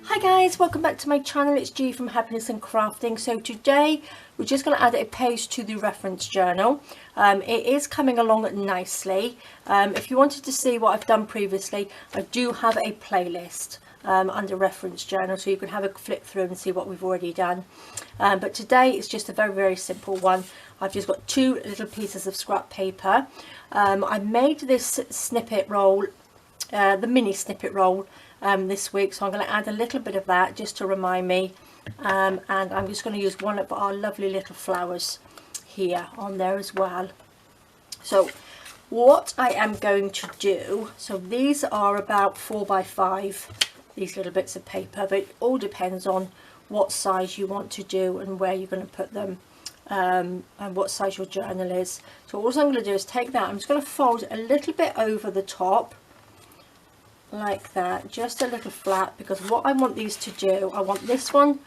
Hi guys, welcome back to my channel. It's G from Happiness and Crafting. So today we're just going to add a page to the reference journal. It is coming along nicely. If you wanted to see what I've done previously, I do have a playlist under reference journal, so you can have a flip through and see what we've already done. But today it's just a very simple one. I've just got two little pieces of scrap paper. I made this snippet roll, the mini snippet roll, this week, so I'm going to add a little bit of that just to remind me, and I'm just going to use one of our lovely little flowers here on there as well. So what I am going to do, so these are about 4 by 5, these little bits of paper, but it all depends on what size you want to do and where you're going to put them, and what size your journal is. So all I'm going to do is take that, I'm just going to fold a little bit over the top like that, just a little flat, because what I want these to do, I want this one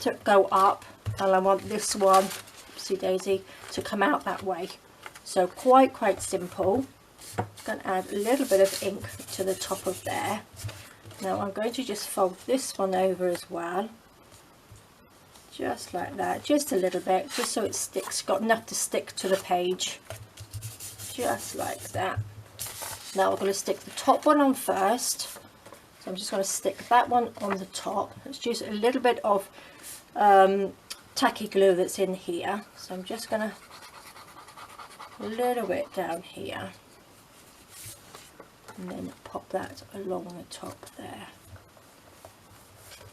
to go up and I want this one, oopsie daisy, to come out that way. So quite simple. I'm going to add a little bit of ink to the top of there. Now I'm going to just fold this one over as well, just like that, just a little bit, just so it sticks, got enough to stick to the page, just like that. Now we're going to stick the top one on first, so I'm just going to stick that one on the top. Let's just a little bit of tacky glue that's in here, so I'm just going to a little bit down here and then pop that along the top there,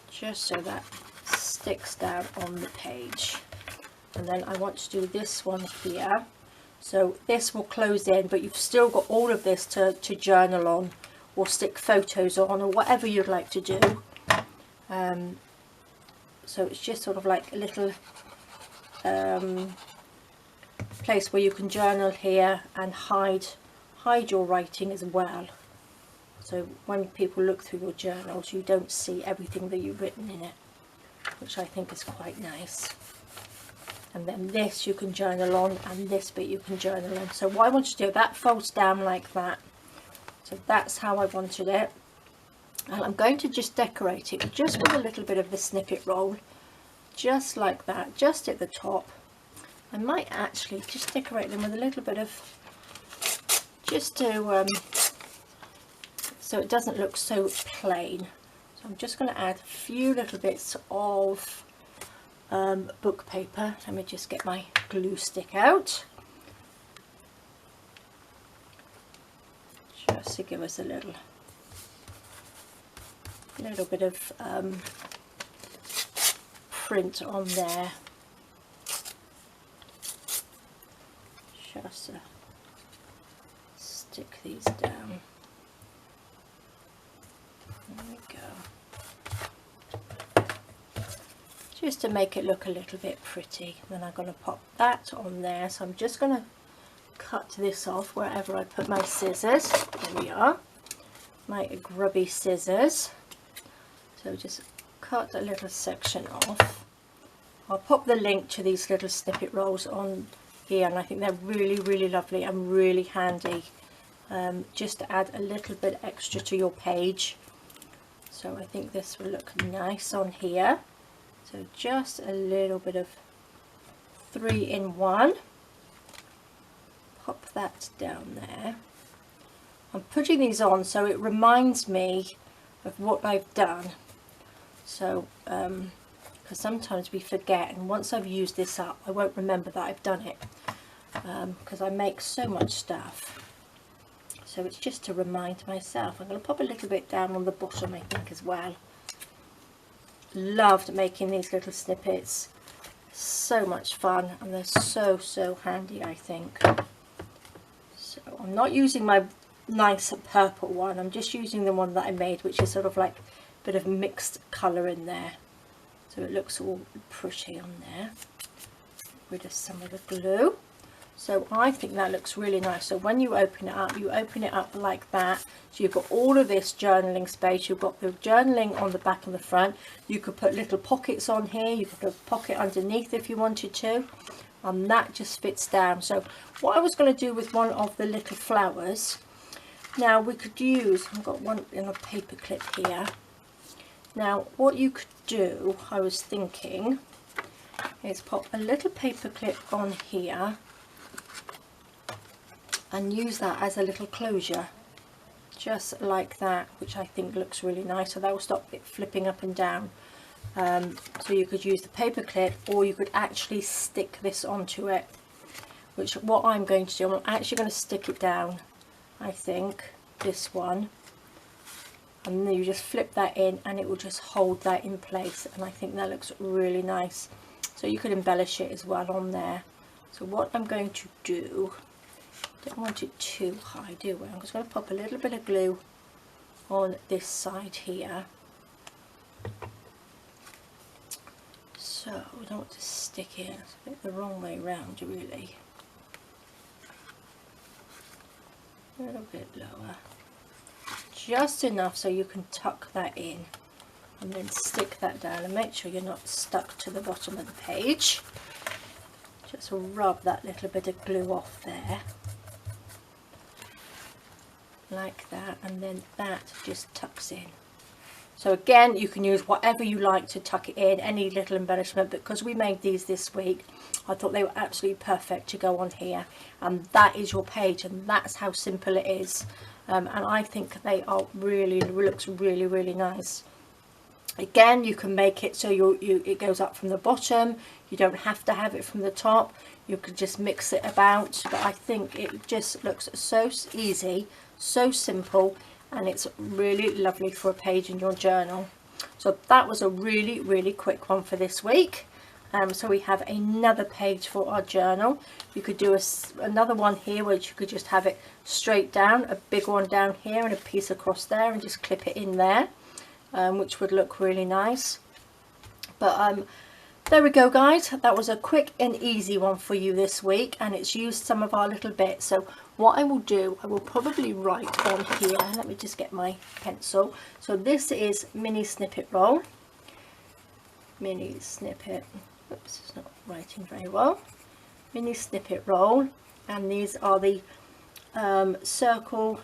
just so that sticks down on the page. And then I want to do this one here. So this will close in, but you've still got all of this to journal on or stick photos on or whatever you'd like to do. So it's just sort of like a little place where you can journal here and hide your writing as well. So when people look through your journals, you don't see everything that you've written in it, which I think is quite nice. And then this you can journal on, and this bit you can journal on. So what I want to do, that folds down like that. So that's how I wanted it. And I'm going to just decorate it just with a little bit of the snippet roll, just like that, just at the top. I might actually just decorate them with a little bit of, just to, so it doesn't look so plain. So I'm just going to add a few little bits of book paper. Let me just get my glue stick out, just to give us a little bit of print on there, just to stick these down. There we go. Just to make it look a little bit pretty. Then I'm going to pop that on there. So I'm just going to cut this off wherever I put my scissors. There we are, my grubby scissors. So just cut a little section off. I'll pop the link to these little snippet rolls on here, and I think they're really lovely and really handy, just to add a little bit extra to your page. So I think this will look nice on here. So just a little bit of 3-in-1, pop that down there. I'm putting these on so it reminds me of what I've done. So because sometimes we forget, and once I've used this up I won't remember that I've done it, because I make so much stuff. So it's just to remind myself. I'm going to pop a little bit down on the bottom, I think, as well. Loved making these little snippets, so much fun, and they're so handy, I think. So I'm not using my nice purple one, I'm just using the one that I made, which is sort of like a bit of mixed colour in there, so it looks all pretty on there. Get rid of some of the glue. So I think that looks really nice. So when you open it up like that. So you've got all of this journaling space. You've got the journaling on the back and the front. You could put little pockets on here. You could put a pocket underneath if you wanted to. And that just fits down. So what I was going to do with one of the little flowers, now we could use, I've got one in a paper clip here, Now what you could do, I was thinking, is pop a little paper clip on here and use that as a little closure, just like that, which I think looks really nice. So that will stop it flipping up and down. So you could use the paper clip, or you could actually stick this onto it, which what I'm going to do, I'm actually going to stick it down, I think, this one, and then you just flip that in and it will just hold that in place, and I think that looks really nice. So you could embellish it as well on there. So what I'm going to do, don't want it too high, do we? I'm just going to pop a little bit of glue on this side here. So we don't want to stick it, it's a bit the wrong way around really. A little bit lower. Just enough so you can tuck that in and then stick that down, and make sure you're not stuck to the bottom of the page. Just rub that little bit of glue off there. Like that, and then that just tucks in. So again, you can use whatever you like to tuck it in, any little embellishment, but because we made these this week, I thought they were absolutely perfect to go on here, and that is your page, and that's how simple it is. And I think they are really, looks really, really nice. Again, you can make it so it goes up from the bottom. You don't have to have it from the top. You could just mix it about, but I think it just looks so easy, so simple, and it's really lovely for a page in your journal. So that was a really, really quick one for this week. So we have another page for our journal. You could do another one here, which you could just have it straight down, a big one down here and a piece across there, and just clip it in there, which would look really nice. But there we go, guys. That was a quick and easy one for you this week, and it's used some of our little bits. So what I will do, I will probably write on here, let me just get my pencil. So this is mini snippet roll, mini snippet, oops, it's not writing very well, mini snippet roll, and these are the circle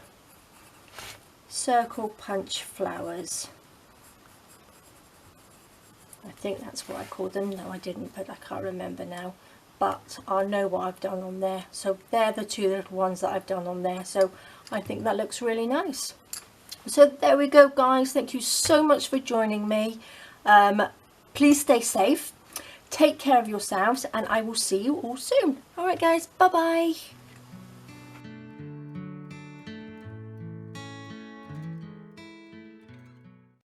punch flowers. I think that's what I called them. No, I didn't, but I can't remember now. But I know what I've done on there. So they're the two little ones that I've done on there. So I think that looks really nice. So there we go, guys. Thank you so much for joining me. Please stay safe. Take care of yourselves, and I will see you all soon. All right, guys. Bye-bye.